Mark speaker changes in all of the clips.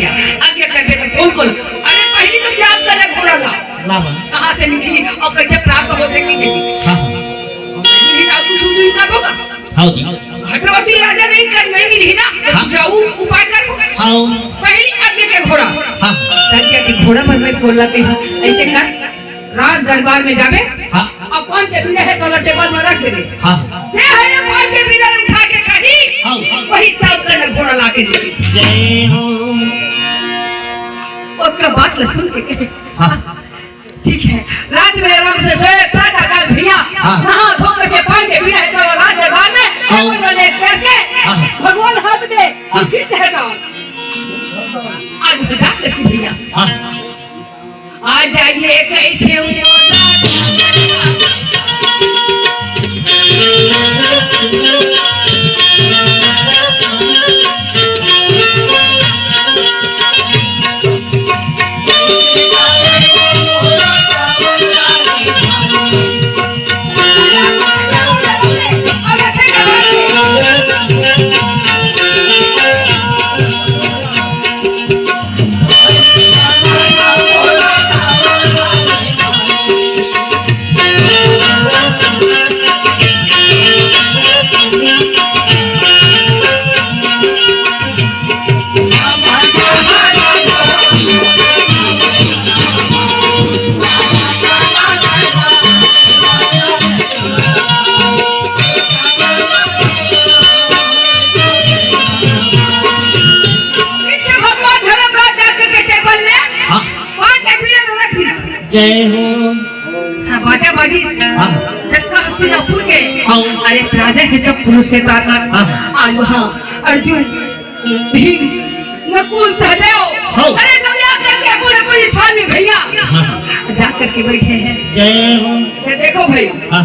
Speaker 1: आगे करके तो कौन कौन अरे पहली तो क्या आप तले घोड़ा ला कहाँ से मिली और कैसे प्राप्त होते की नहीं
Speaker 2: हाँ
Speaker 1: मिली ना कुछ उधर का होगा
Speaker 2: हाँ जी
Speaker 1: छत्रपति राजा नहीं कर नहीं मिली ना तो जाऊँ उपाय करो
Speaker 2: हाँ
Speaker 1: पहली आगे के घोड़ा
Speaker 2: हाँ
Speaker 1: तब के घोड़ा पर मैं बोल लाते हैं ऐसे कर राज दरबार में जावे
Speaker 2: हाँ
Speaker 1: और कौन के बिना है तो टेबल में रख दे
Speaker 2: हाँ
Speaker 1: जे है कौन के बिना उठा के कही
Speaker 2: हाँ
Speaker 1: वही सब का घोड़ा लाके दे
Speaker 2: जय हो
Speaker 1: उसका बात ल सुन के कहे
Speaker 2: हाँ
Speaker 1: ठीक है रात में आराम से सोए प्रातः काल भैया नहा धो करके पान के बिना है तो राज दरबार में टेबल ले करके भगवान हाथ दे और फिर कहता आज तो जाते की भैया आ जाइए कैसे
Speaker 2: जय हो
Speaker 1: हाँ बाजा बाजी
Speaker 2: हाँ
Speaker 1: जब हस्तिनापुर के
Speaker 2: हाँ
Speaker 1: अरे राजा है सब पुरुष से तारनाथ
Speaker 2: हाँ
Speaker 1: आज वहाँ अर्जुन भीम नकुल सहदेव
Speaker 2: हाँ
Speaker 1: अरे सब आकर के पूरे पुलिस में भैया
Speaker 2: हाँ
Speaker 1: जा करके बैठे हैं
Speaker 2: जय हो
Speaker 1: ये देखो भाई
Speaker 2: हाँ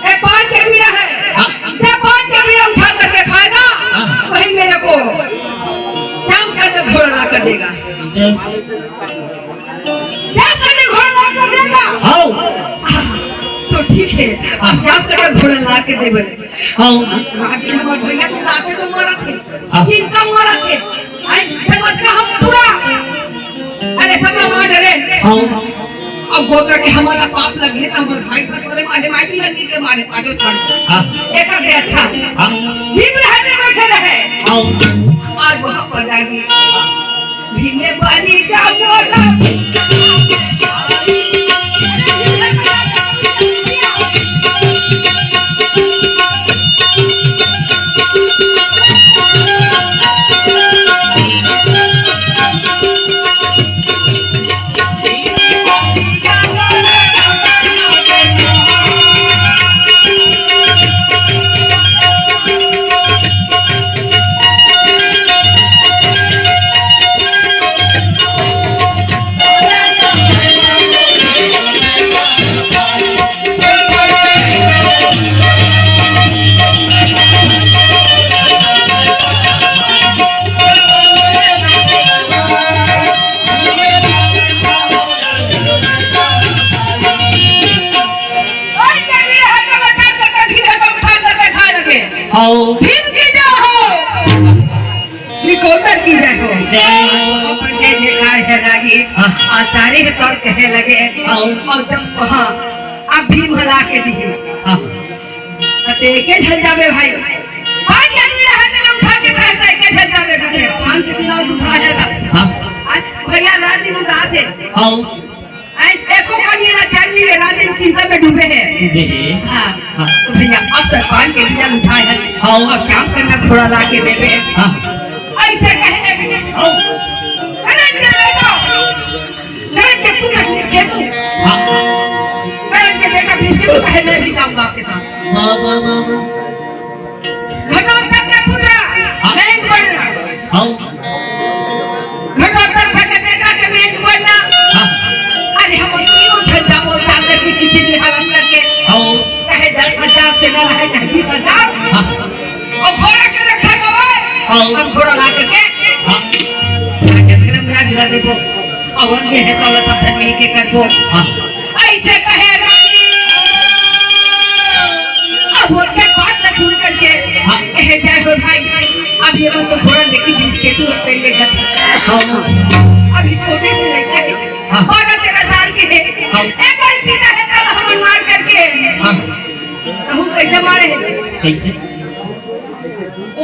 Speaker 1: ये पान के बीड़ा है
Speaker 2: हाँ
Speaker 1: ये पान के बीड़ा उठा करके खाएगा
Speaker 2: हाँ
Speaker 1: वही मेरे को शाम का घोड़ा ला कर देगा
Speaker 2: जय
Speaker 1: शाम का घोड़ा ला कर देगा
Speaker 2: हाँ
Speaker 1: तो ठीक है अब शाम का घोड़ा ला के दे बोले
Speaker 2: हाँ
Speaker 1: राजी हमारे भैया तो दासे को मारा थे
Speaker 2: हाँ
Speaker 1: जिनका मारा थे आई समझ का हम पूरा अरे सब मार डरे
Speaker 2: हाँ
Speaker 1: अब गोत्र के हमारा पाप लगे तो हमारे भाई पर मारे माटी लगी के मारे पाजो पर
Speaker 2: हाँ
Speaker 1: एक से अच्छा
Speaker 2: हाँ
Speaker 1: भीम रहते बैठे रहे
Speaker 2: हाँ
Speaker 1: आज वहां पर जागी भीम ने बारी का बोला भीम की जय हो निकोटर की जय हो
Speaker 2: जय हो
Speaker 1: पर जय जयकार है रागी और सारे है तौर कहने लगे और जब वहाँ अब भीम हला के दिए तो के झंडा में भाई पान के बीड़ा है तो उठा के कहता है के झंडा में कहते पान के बीड़ा उठाएगा भैया रात दिन उदास है एको कनिया ना चांदी रे रात दिन चिंता में डूबे हैं हाँ तो भैया अब तक पान के बीड़ा उठाए हैं और शाम करना घोड़ा ला के देवे ऐसे कहे करंट के बेटा करंट के पुत्र किसके तू करंट के बेटा किसके तू कहे मैं भी जाऊंगा आपके साथ घटोत्कच के पुत्र मेघ बनना घटोत्कच के बेटा के मेघ बनना अरे हम तीनों झंडा बोल जाकर के किसी भी हालत करके चाहे 10,000 से न रहे चाहे 20,000 और घोड़ा के रखा गवाए और घोड़ा ला करके राज ला देखो और ये है तो सब जन मिल के करबो ऐसे कहे अब उनके बात न सुन करके कहे जय हो भाई अब अभी हम तो थोड़ा लेकिन बीच के तू तेरे घर
Speaker 2: हाँ
Speaker 1: अभी छोटे से लड़का है
Speaker 2: हाँ।
Speaker 1: 12-13 साल के है
Speaker 2: हाँ।
Speaker 1: एक और पिता है कल हम मार करके
Speaker 2: हाँ
Speaker 1: तो हम कैसे मारे हैं
Speaker 2: कैसे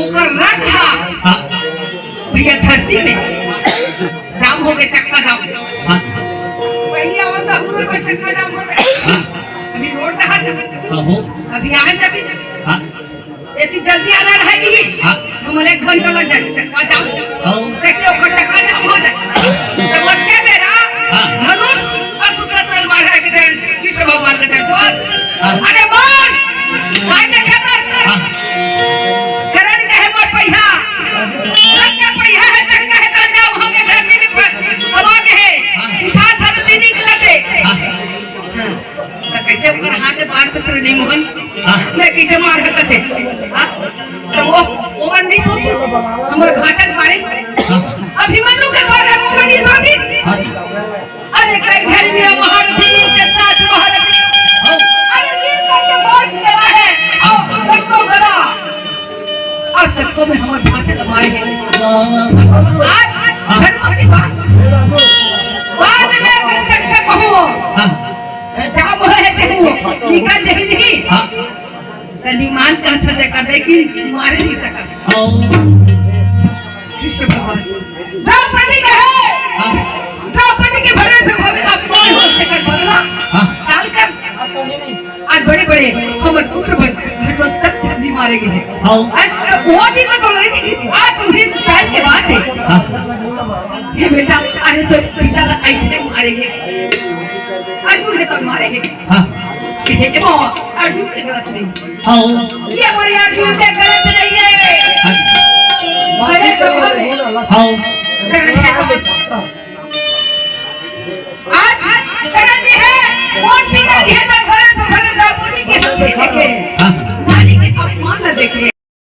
Speaker 1: ओकर रथ था
Speaker 2: हाँ
Speaker 1: भैया धरती में जाम हो गए चक्का जाम
Speaker 2: हाँ
Speaker 1: पहले आवता हुए पर चक्का जाम हो गए
Speaker 2: हाँ
Speaker 1: अभी रोड ना हट
Speaker 2: हाँ हो
Speaker 1: अभी आने तभी
Speaker 2: हाँ
Speaker 1: इतनी जल्दी आना रहेगी
Speaker 2: हाँ
Speaker 1: हमारे 1 घंटा लग जाए चक्का जाम
Speaker 2: हाँ
Speaker 1: कैसे ओकर चक्का जाम हो जाए तो बच्चे मेरा
Speaker 2: हाँ।
Speaker 1: धनुष अस्त्र तलवार है के कृष्ण भगवान के
Speaker 2: हाँ।
Speaker 1: अरे बोल काय देखे तर
Speaker 2: हाँ
Speaker 1: करण कहे मोर पहिया रथ का पहिया है चक्का है तो जाम हो गए धरती में समा के है उठा धरती निकलते
Speaker 2: हाँ
Speaker 1: हाँ तो कैसे ओकर हाथ में बार से श्री मोहन
Speaker 2: हाँ
Speaker 1: मैं कैसे मार सकते हाँ तो वो मन नहीं सोची हमारे घाटक बारे
Speaker 2: हाँ
Speaker 1: अभिमन्यु के बारे में वो मन नहीं सोची
Speaker 2: हाँ जी
Speaker 1: अरे कई घर में महारथी के साथ महारथी
Speaker 2: हाँ
Speaker 1: अरे वीर करके बहुत चला है आओ तक तो करा आज तक तो में हमारे घाटक मारे हैं आज धर्म की बात बाद में अगर चक्का कहूँ
Speaker 2: हाँ
Speaker 1: जाम है कहूँ निकल जाए नहीं
Speaker 2: हाँ
Speaker 1: निमान का था देखा लेकिन मारे नहीं सका
Speaker 2: हाँ
Speaker 1: कृष्ण भगवान द्रौपदी कहे
Speaker 2: हाँ
Speaker 1: द्रौपदी के भरे से भरे अपमान होते कर बदला
Speaker 2: हाँ
Speaker 1: डाल कर आज बड़े बड़े हमारे पुत्र बन घटो तक भी मारे गए हैं
Speaker 2: हाँ
Speaker 1: वो भी मैं बोल रही थी आज तुम्हारी टाइम के बाद है
Speaker 2: हाँ
Speaker 1: ये बेटा अरे तो पिता का ऐसे मारेंगे अर्जुन है तो मारेंगे
Speaker 2: हाँ
Speaker 1: वो अर्जुन के गलत नहीं
Speaker 2: हाँ
Speaker 1: ये हमारे अर्जुन के गलत नहीं है भरे तो भरे
Speaker 2: हाँ
Speaker 1: करण है तो आज करण भी है कौन पिता भी है तो भरे तो भरे द्रौपदी के हंसी देखे
Speaker 2: हाँ
Speaker 1: नारी के अपमान न देखे